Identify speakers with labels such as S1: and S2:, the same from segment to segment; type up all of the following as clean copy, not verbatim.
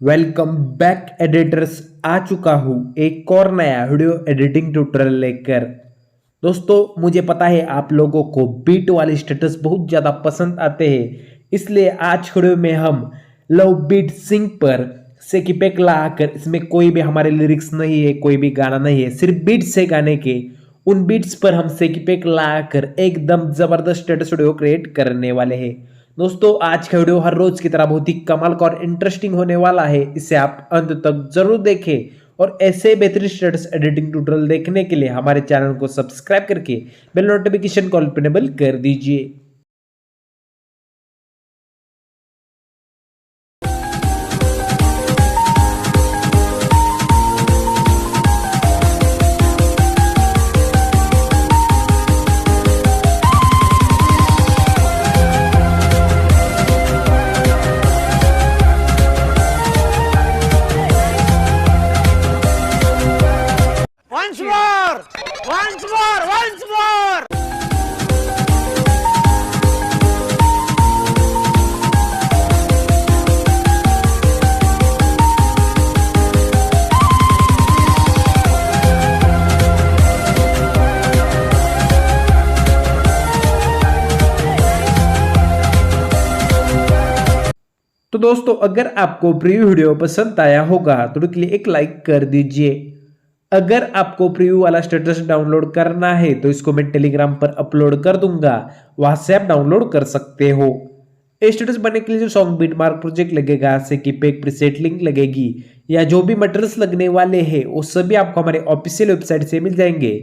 S1: Welcome back editors. आ चुका हूँ एक और नया वीडियो एडिटिंग ट्यूटोरियल लेकर। दोस्तों मुझे पता है आप लोगों को बीट वाले स्टेटस बहुत ज़्यादा पसंद आते हैं, इसलिए आज वीडियो में हम लव बीट सिंग पर से की पैक लाकर, इसमें कोई भी हमारे लिरिक्स नहीं है, कोई भी गाना नहीं है, सिर्फ बीट से गाने के उन बीट्स पर हम से की पैक लाकर एकदम जबरदस्त स्टेटस वीडियो क्रिएट करने वाले हैं। दोस्तों आज का वीडियो हर रोज की तरह बहुत ही कमाल का और इंटरेस्टिंग होने वाला है, इसे आप अंत तक जरूर देखें और ऐसे बेहतरीन स्टेटस एडिटिंग ट्यूटोरियल देखने के लिए हमारे चैनल को सब्सक्राइब करके बेल नोटिफिकेशन को ऑल पे इनेबल कर दीजिए।
S2: Once more! Once more! Once more!
S1: तो दोस्तों अगर आपको प्रीव्यू वीडियो पसंद आया होगा तो के लिए एक लाइक कर दीजिए। अगर आपको प्रीव्यू वाला स्टेटस डाउनलोड करना है तो इसको मैं टेलीग्राम पर अपलोड कर दूंगा, वहां से आप डाउनलोड कर सकते हो। ये स्टेटस बनने के लिए जो सॉन्ग बीट मार्क प्रोजेक्ट लगेगा, से की पैक प्रीसेट लिंक लगेगी या जो भी मटेरियल्स लगने वाले हैं वो सभी आपको हमारे ऑफिशियल वेबसाइट से मिल जाएंगे।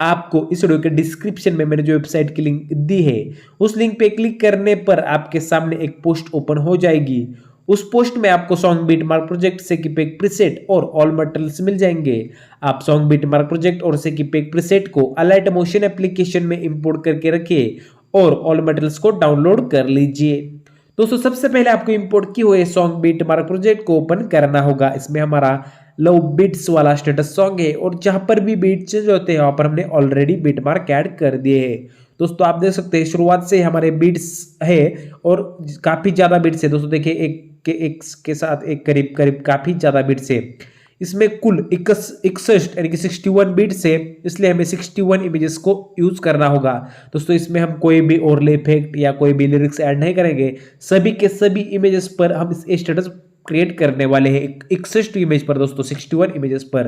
S1: आपको इस वीडियो के डिस्क्रिप्शन में मैंने जो वेबसाइट की लिंक दी है उस लिंक पे क्लिक करने पर आपके सामने एक पोस्ट ओपन हो जाएगी। उस पोस्ट में आपको सॉन्ग बीट मार्क प्रोजेक्ट से की पैक प्रीसेट और ऑल मटेरियल्स मिल जाएंगे। आप सॉन्ग बीट मार्क प्रोजेक्ट और से की पैक प्रीसेट को अलाइट मोशन एप्लीकेशन में इंपोर्ट करके रखिए और ऑल मटेरियल्स को डाउनलोड कर लीजिए। दोस्तों सबसे पहले आपको इंपोर्ट किए हुए सॉन्ग बीट मार्क प्रोजेक्ट को ओपन करना होगा। इसमें हमारा लव बीट्स वाला स्टेटस सॉन्ग है और जहां पर भी बीट चेंज होते हैं वहां पर हमने ऑलरेडी बीट मार्क ऐड कर दिए हैं। दोस्तों आप देख सकते हैं शुरुआत से हमारे बीट्स है और काफी ज्यादा बीट्स है। दोस्तों देखिए एक के साथ एक करीब करीब काफी ज्यादा बीट्स है। इसमें कुल 61 यानी कि 61 बीट्स है, इसलिए हमें 61 इमेजेस को यूज करना होगा। दोस्तों इसमें हम कोई भी ओवरले इफेक्ट या कोई भी लिरिक्स ऐड नहीं करेंगे, सभी के सभी इमेजेस पर हम इस स्टेटस क्रिएट करने वाले हैं 61 इमेज पर। दोस्तों 61 इमेजेस पर।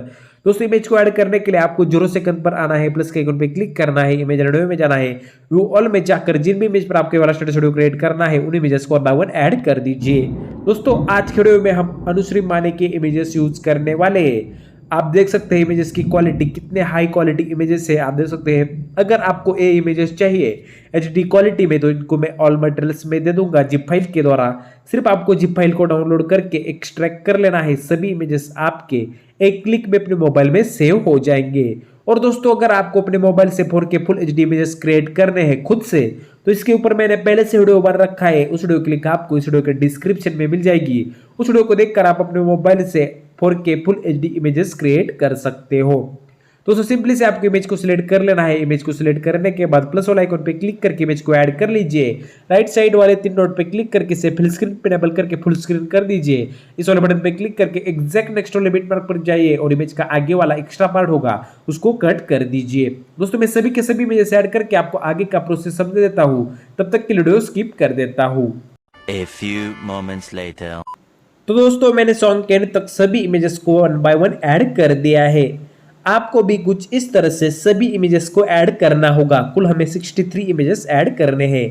S1: दोस्तों इमेज को ऐड करने के लिए आपको 0 सेकंड पर आना है, प्लस के आइकन पे क्लिक करना है, इमेज रेडियो में जाना है, व्यू ऑल में जाकर जिन भी इमेज पर आपके वाला स्टेटस वीडियो क्रिएट करना है उन इमेजेस को 1 बाय 1 ऐड कर दीजिए। दोस्तों आज के वीडियो में हम अनुश्री माने के इमेजेस यूज करने वाले हैं। आप देख सकते हैं इमेजेस की क्वालिटी कितने हाई क्वालिटी इमेजेस है, आप देख सकते हैं। अगर आपको ये इमेजेस चाहिए एचडी क्वालिटी में तो इनको मैं ऑल मटेरियल्स में दे दूंगा जिप फाइल के द्वारा। सिर्फ आपको जिप फाइल को डाउनलोड करके एक्सट्रैक्ट कर लेना है, सभी इमेजेस आपके एक क्लिक में अपने मोबाइल में सेव हो जाएंगे। और दोस्तों अगर आपको अपने मोबाइल से 4K full HD images create करने हैं खुद से तो इसके ऊपर मैंने पहले से वीडियो बना रखा है, उस वीडियो की लिंक आपको इस वीडियो के डिस्क्रिप्शन में मिल जाएगी। उस वीडियो को देखकर आप अपने मोबाइल से 4K full HD images create कर सकते हो। दोस्तों सिंपली से आपको इमेज को सिलेक्ट कर लेना है। इमेज को सिलेक्ट करने के बाद प्लस वाला आइकन पे क्लिक करके इमेज को ऐड कर लीजिए। राइट साइड वाले 3 डॉट पे क्लिक करके इसे फुल स्क्रीन पे इनेबल करके फुल स्क्रीन कर दीजिए। इस वाले बटन पे क्लिक करके एग्जैक्ट नेक्स्ट वाले बिट मार्क पर जाइए और इमेज का आगे वाला एक्स्ट्रा पार्ट होगा उसको कट कर दीजिए। दोस्तों मैं सभी के सभी इमेजेस ऐड करके आपको आगे का प्रोसेस समझा देता हूँ, तब तक के वीडियो स्किप कर देता हूँ।
S2: A few moments later.
S1: तो दोस्तों मैंने सॉन्ग के एंड तक सभी इमेजेस को 1 बाय 1 ऐड कर दिया है। आपको भी कुछ इस तरह से सभी इमेजेस को ऐड करना होगा। कुल हमें 63 इमेजेस ऐड करने हैं।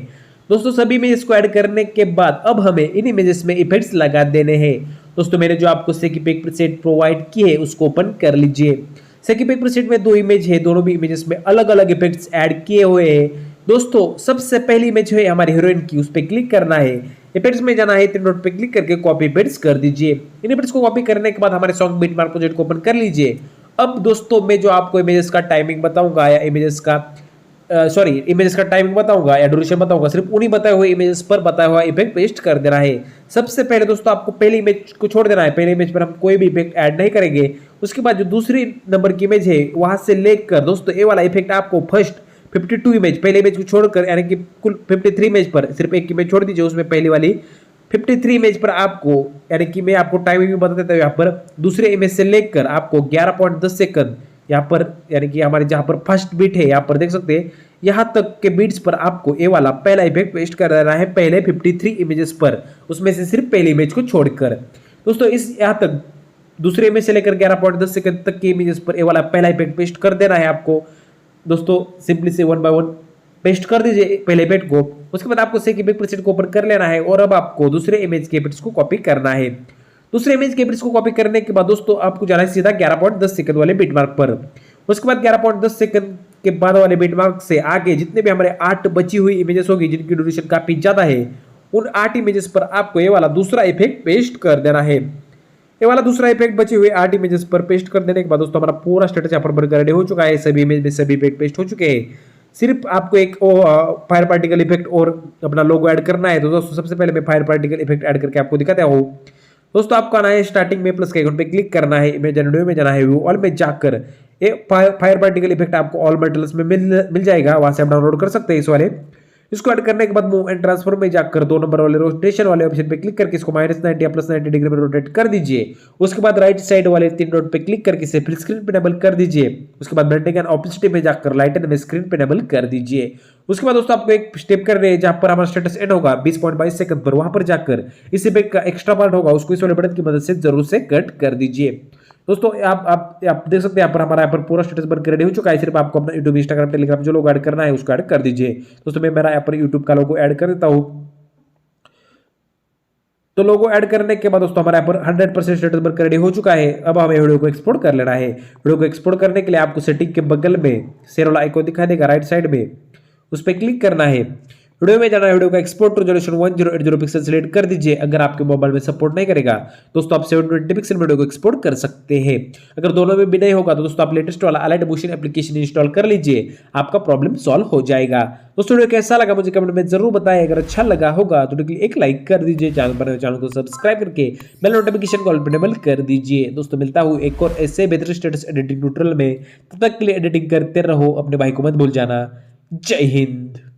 S1: दोस्तों सभी इमेजेस को ऐड करने के बाद अब हमें इन इमेजेस में इफेक्ट्स लगा देने हैं। दोस्तों मैंने जो आपको से की पैक प्रीसेट प्रोवाइड की है उसको ओपन कर लीजिए। से की पैक प्रीसेट में 2 इमेज है, दोनों भी इमेजेस में अलग अलग इफेक्ट्स ऐड किए हुए हैं। दोस्तों सबसे पहली इमेज है हमारी हीरोइन की, उस पर क्लिक करना है, इफेक्ट्स में जाना है, 3 डॉट पे क्लिक करके कॉपी इफेक्ट्स कर दीजिए। इन इफेक्ट्स को कॉपी करने के बाद हमारे सॉन्ग बीट मार्क प्रोजेक्ट को ओपन कर लीजिए। अब दोस्तों मैं जो आपको इमेजेस का टाइमिंग बताऊंगा या इमेजेस का टाइमिंग बताऊंगा या ड्यूरेशन बताऊंगा, सिर्फ उन्हीं बताए हुए इमेजेस पर बताया हुआ इफेक्ट पेस्ट कर देना है। सबसे पहले दोस्तों आपको पहली इमेज को छोड़ देना है, पहले इमेज पर हम कोई भी इफेक्ट ऐड नहीं करेंगे। उसके बाद जो दूसरी नंबर की इमेज है वहां से लेकर दोस्तों ये वाला इफेक्ट आपको फर्स्ट 52 इमेज, पहले इमेज को छोड़कर यानी कि कुल 53 इमेज पर सिर्फ एक इमेज छोड़ दीजिए, उसमें पहली वाली 53 इमेज पर आपको, यानी कि मैं आपको टाइमिंग भी बता देता हूँ यहाँ पर, दूसरे इमेज से लेकर आपको 11.10 सेकंड यहाँ पर, यानी कि हमारे जहाँ पर फर्स्ट बीट है यहाँ पर देख सकते हैं, यहाँ तक के बीट्स पर आपको ये वाला पहला इफेक्ट पेस्ट कर देना है पहले 53 इमेजेस पर, उसमें से सिर्फ पहली इमेज को छोड़कर। दोस्तों इस यहाँ तक दूसरे इमेज से लेकर 11.10 सेकंड तक के इमेजेस पर ये वाला पहला इफेक्ट पेस्ट कर देना है आपको। दोस्तों सिंपली से 1 बाय 1 पेस्ट कर दीजिए पहले इफेक्ट को। उसके बाद आपको सेक इफेक्ट प्रीसेट को ओपन कर लेना है और अब आपको दूसरे इमेज के इफेक्ट्स को कॉपी करना है। दूसरे इमेज के इफेक्ट्स को कॉपी करने के बाद दोस्तों आपको जाना है सीधा 11.10 सेकंड वाले बीट मार्क पर। उसके बाद 11.10 सेकंड के बाद वाले बीट मार्क से आगे जितने भी हमारे 8 बची हुई इमेजेस होगी जिनकी ड्यूरेशन काफी ज्यादा है, उन 8 इमेजेस पर आपको ये वाला दूसरा इफेक्ट पेस्ट कर देना है। ये वाला दूसरा इफेक्ट बचे हुए 8 इमेजेस पर पेस्ट कर देने के बाद दोस्तों हमारा पूरा स्टेटस यहाँ पर बनकर रेडी हो चुका है। सभी इमेज में सभी इफेक्ट पेस्ट हो चुके हैं। सिर्फ आपको एक फायर पार्टिकल इफेक्ट और अपना लोगो ऐड करना है। तो दोस्तों सबसे पहले मैं फायर पार्टिकल इफेक्ट ऐड करके आपको दिखाता हूँ। दोस्तों आपको आना है स्टार्टिंग में प्लस के आइकन पे क्लिक करना है, इमेज एंड वीडियो में जाना है, व्यू ऑल में जाकर ये फायर पार्टिकल इफेक्ट आपको ऑल मटेरियल्स में मिल जाएगा, वहां से आप डाउनलोड कर सकते हैं इस वाले। इसको ऐड करने के बाद मूव एंड ट्रांसफॉर्म में जाकर 2 नंबर वाले रोटेशन वाले ऑप्शन पे क्लिक करके इसको -90 या +90 डिग्री में रोटेट कर दीजिए। उसके बाद राइट साइड वाले 3 डॉट पे क्लिक करके इसे फिल स्क्रीन पे इनेबल कर दीजिए। उसके बाद ब्लेंडिंग एंड ऑपेसिटी में जाकर लाइटन में स्क्रीन पे इनेबल कर दीजिए। उसके बाद दोस्तों आपको एक स्टेप कर रहे हैं जहां पर हमारा स्टेटस एंड होगा 20.22 सेकंड पर, वहां पर जाकर इस इफेक्ट का एक्स्ट्रा पार्ट होगा उसको इस वाले बटन की मदद से जरूर से कट कर दीजिए। दोस्तों आप देख सकते हैं यहाँ पर पूरा स्टेटस बनकर रेडी हो चुका है। सिर्फ आपको अपना यूट्यूब, इंस्टाग्राम, टेलीग्राम जो लोग ऐड करना है उसको ऐड कर दीजिए। दोस्तों मैं मेरा यहाँ पर यूट्यूब का लोगो ऐड कर देता हूँ। तो लोगो ऐड करने के बाद दोस्तों हमारे यहाँ पर 100% स्टेटस बनकर रेडी हो चुका है। अब हमें वीडियो को एक्सपोर्ट कर लेना है। वीडियो को एक्सपोर्ट करने के लिए आपको सेटिंग के बगल में शेयर वाला आइकॉन दिखाई देगा राइट साइड में, उस पर क्लिक करना है। वीडियो में जाना है, वीडियो का एक्सपोर्ट रेजोल्यूशन 1080 पिक्सल सिलेक्ट कर दीजिए। अगर आपके मोबाइल में सपोर्ट नहीं करेगा दोस्तों आप 720 पिक्सल वीडियो को एक्सपोर्ट कर सकते हैं। अगर दोनों में भी नहीं होगा तो दोस्तों आप लेटेस्ट वाला अलाइट मोशन एप्लीकेशन इंस्टॉल कर लीजिए, आपका प्रॉब्लम सॉल्व हो जाएगा। दोस्तों वीडियो कैसा लगा मुझे कमेंट में जरूर बताएं। अगर अच्छा लगा होगा तो एक लाइक कर दीजिए, चैनल को सब्सक्राइब करके बेल नोटिफिकेशन को ऑल पे इनेबल कर दीजिए। दोस्तों मिलता हूँ एक और ऐसे बेहतर स्टेटस एडिटिंग ट्यूटोरियल में, तब तक के लिए एडिटिंग करते रहो, अपने भाई को मत भूल जाना। जय हिंद।